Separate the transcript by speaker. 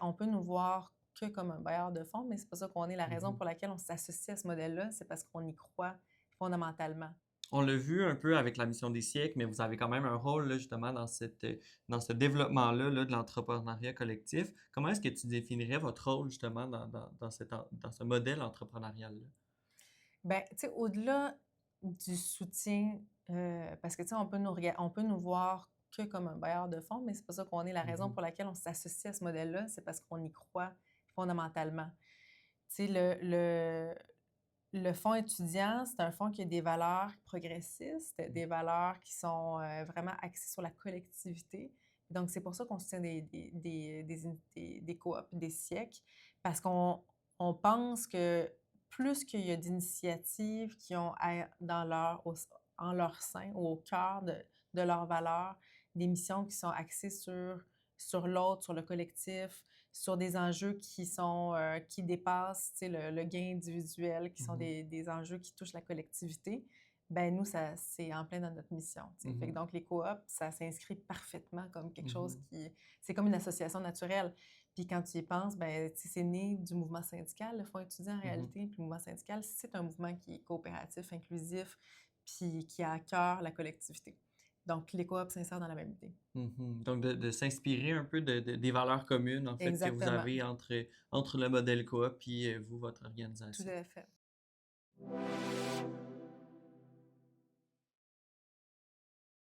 Speaker 1: on peut nous voir que comme un bailleur de fonds, mais c'est pas ça qu'on est. La raison
Speaker 2: Mmh.
Speaker 1: pour laquelle on s'associe à ce modèle-là, c'est parce qu'on y croit fondamentalement.
Speaker 2: On l'a vu un peu avec la mission des siècles, mais vous avez quand même un rôle là, justement dans ce développement-là là, de l'entrepreneuriat collectif. Comment est-ce que tu définirais votre rôle justement dans ce modèle entrepreneurial-là?
Speaker 1: Ben, tu sais, au-delà du soutien, parce que, tu sais, on peut nous voir que comme un bailleur de fonds, mais c'est pas ça qu'on est. La raison
Speaker 2: Mmh.
Speaker 1: pour laquelle on s'associe à ce modèle-là, c'est parce qu'on y croit fondamentalement. Tu sais, le fonds étudiant, c'est un fonds qui a des valeurs progressistes, des valeurs qui sont, vraiment axées sur la collectivité. Donc c'est pour ça qu'on soutient des coops, des SIEC, parce qu'on pense que plus qu'il y a d'initiatives qui ont en leur sein ou au cœur de leurs valeurs, des missions qui sont axées sur l'autre, sur le collectif, sur des enjeux qui dépassent, tu sais, le gain individuel, qui sont
Speaker 2: Mmh.
Speaker 1: des enjeux qui touchent la collectivité, ben nous, ça c'est en plein dans notre mission, tu sais. Fait que
Speaker 2: Mmh.
Speaker 1: donc les coops, ça s'inscrit parfaitement comme quelque chose
Speaker 2: Mmh.
Speaker 1: qui c'est comme une association naturelle. Puis quand tu y penses, ben, tu sais, c'est né du mouvement syndical, le Fonds étudiant en
Speaker 2: Mmh.
Speaker 1: réalité. Puis le mouvement syndical, c'est un mouvement qui est coopératif, inclusif, puis qui a à cœur la collectivité. Donc les coops s'insèrent dans la même idée.
Speaker 2: Mmh. Donc de s'inspirer un peu des valeurs communes en fait que vous
Speaker 1: Exactement,
Speaker 2: avez entre le modèle coop et vous, votre
Speaker 1: tout
Speaker 2: organisation.
Speaker 1: à fait.